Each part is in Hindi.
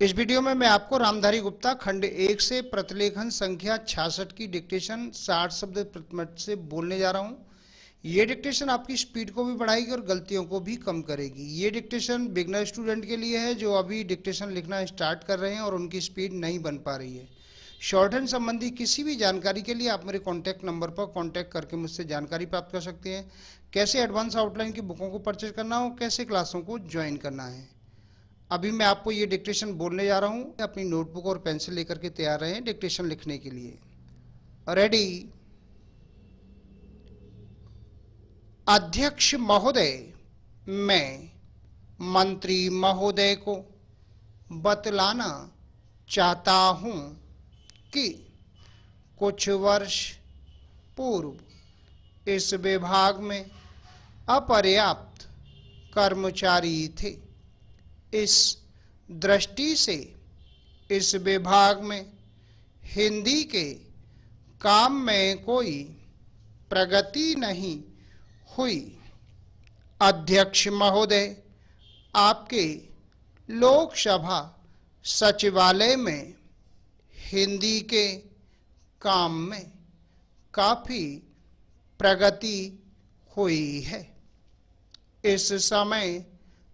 इस वीडियो में मैं आपको रामधारी गुप्ता खंड 1 से प्रतिलेखन संख्या 66 की डिक्टेशन 60 शब्द प्रति मिनट से बोलने जा रहा हूं। ये डिक्टेशन आपकी स्पीड को भी बढ़ाएगी और गलतियों को भी कम करेगी। ये डिक्टेशन बिगनर स्टूडेंट के लिए है जो अभी डिक्टेशन लिखना स्टार्ट कर रहे हैं और उनकी स्पीड नहीं बन पा रही है। शॉर्ट हैंड संबंधी किसी भी जानकारी के लिए आप मेरे कॉन्टैक्ट नंबर पर कॉन्टैक्ट करके मुझसे जानकारी प्राप्त कर सकते हैं। कैसे एडवांस आउटलाइन की बुकों को परचेज करना हो, कैसे क्लासों को ज्वाइन करना है। अभी मैं आपको ये डिक्टेशन बोलने जा रहा हूं। अपनी नोटबुक और पेंसिल लेकर के तैयार रहें डिक्टेशन लिखने के लिए। रेडी। अध्यक्ष महोदय, मैं मंत्री महोदय को बतलाना चाहता हूं कि कुछ वर्ष पूर्व इस विभाग में अपर्याप्त कर्मचारी थे। इस दृष्टि से इस विभाग में हिंदी के काम में कोई प्रगति नहीं हुई। अध्यक्ष महोदय, आपके लोकसभा सचिवालय में हिंदी के काम में काफ़ी प्रगति हुई है। इस समय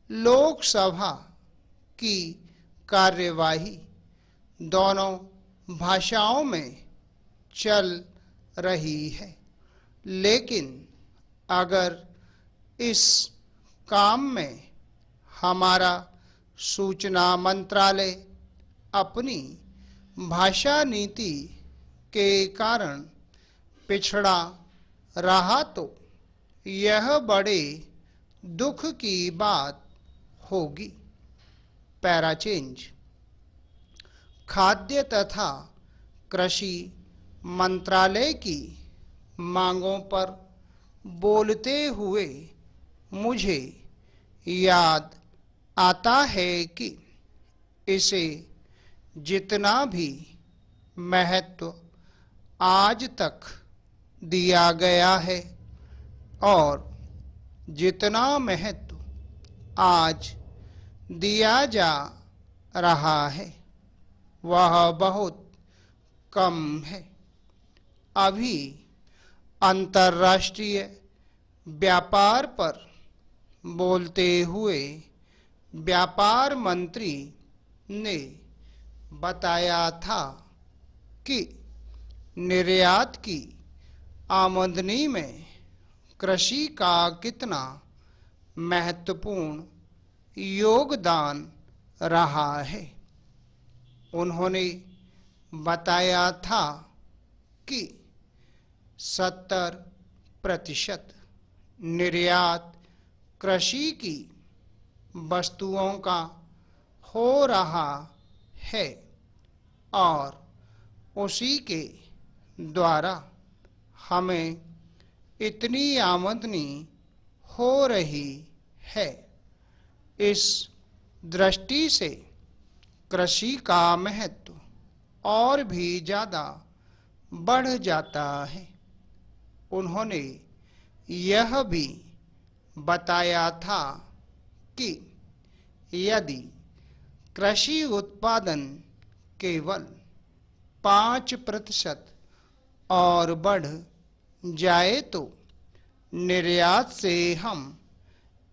लोकसभा की कार्यवाही दोनों भाषाओं में चल रही है, लेकिन अगर इस काम में हमारा सूचना मंत्रालय अपनी भाषा नीति के कारण पिछड़ा रहा तो यह बड़े दुख की बात होगी। Para change. खाद्य तथा कृषि मंत्रालय की मांगों पर बोलते हुए मुझे याद आता है कि इसे जितना भी महत्व आज तक दिया गया है और जितना महत्व आज दिया जा रहा है वह बहुत कम है। अभी अंतर्राष्ट्रीय व्यापार पर बोलते हुए व्यापार मंत्री ने बताया था कि निर्यात की आमदनी में कृषि का कितना महत्वपूर्ण योगदान रहा है। उन्होंने बताया था कि 70% निर्यात कृषि की वस्तुओं का हो रहा है और उसी के द्वारा हमें इतनी आमदनी हो रही है। इस दृष्टि से कृषि का महत्व और भी ज़्यादा बढ़ जाता है। उन्होंने यह भी बताया था कि यदि कृषि उत्पादन केवल 5% और बढ़ जाए तो निर्यात से हम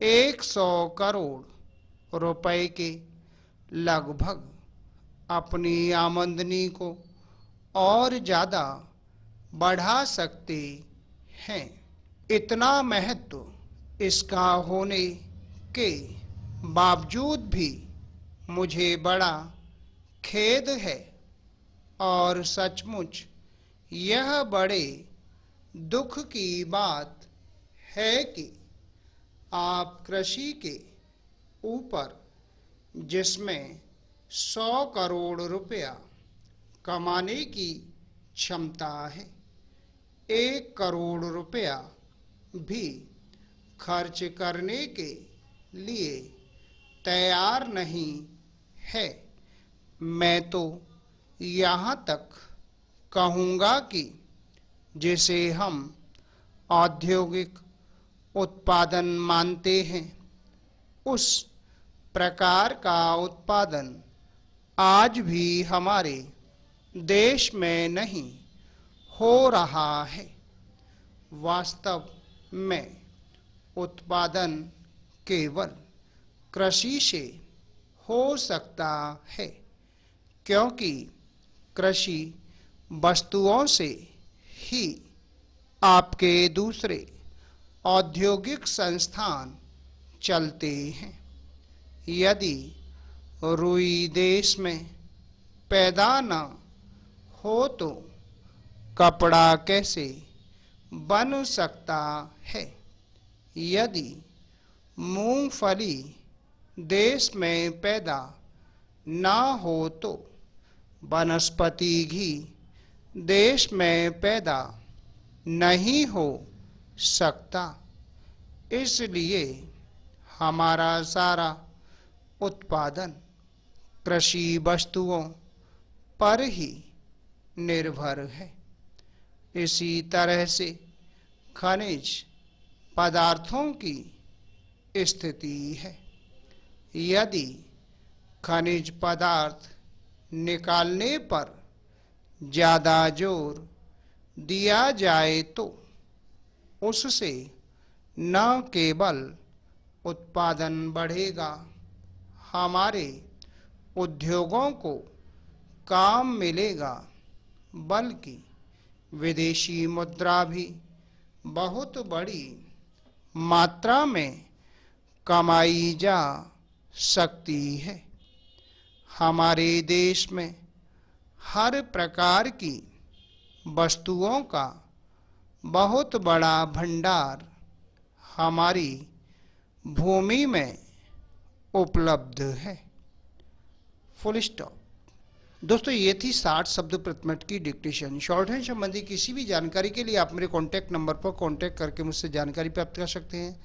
100 करोड़ रुपए के लगभग अपनी आमदनी को और ज़्यादा बढ़ा सकते हैं। इतना महत्व इसका होने के बावजूद भी मुझे बड़ा खेद है और सचमुच यह बड़े दुख की बात है कि आप कृषि के ऊपर जिसमें 100 करोड़ रुपया कमाने की क्षमता है, 1 करोड़ रुपया भी खर्च करने के लिए तैयार नहीं है। मैं तो यहाँ तक कहूँगा कि जिसे हम औद्योगिक उत्पादन मानते हैं, उस प्रकार का उत्पादन आज भी हमारे देश में नहीं हो रहा है। वास्तव में उत्पादन केवल कृषि से हो सकता है, क्योंकि कृषि वस्तुओं से ही आपके दूसरे औद्योगिक संस्थान चलते हैं। यदि रुई देश में पैदा न हो तो कपड़ा कैसे बन सकता है? यदि मूंगफली देश में पैदा ना हो तो वनस्पति घी देश में पैदा नहीं हो सकता। इसलिए हमारा सारा उत्पादन कृषि वस्तुओं पर ही निर्भर है। इसी तरह से खनिज पदार्थों की स्थिति है। यदि खनिज पदार्थ निकालने पर ज़्यादा जोर दिया जाए तो उससे न केवल उत्पादन बढ़ेगा, हमारे उद्योगों को काम मिलेगा, बल्कि विदेशी मुद्रा भी बहुत बड़ी मात्रा में कमाई जा सकती है। हमारे देश में हर प्रकार की वस्तुओं का बहुत बड़ा भंडार हमारी भूमि में उपलब्ध है। Full stop. दोस्तों, ये थी 60 शब्द प्रति मिनट की डिक्टेशन। शॉर्ट हैंड संबंधी किसी भी जानकारी के लिए आप मेरे कॉन्टैक्ट नंबर पर कॉन्टैक्ट करके मुझसे जानकारी प्राप्त कर सकते हैं।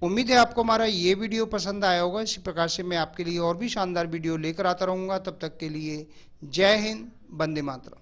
उम्मीद है आपको हमारा ये वीडियो पसंद आया होगा। इसी प्रकार से मैं आपके लिए और भी शानदार वीडियो लेकर आता रहूँगा। तब तक के लिए जय हिंद, वंदे मातरम।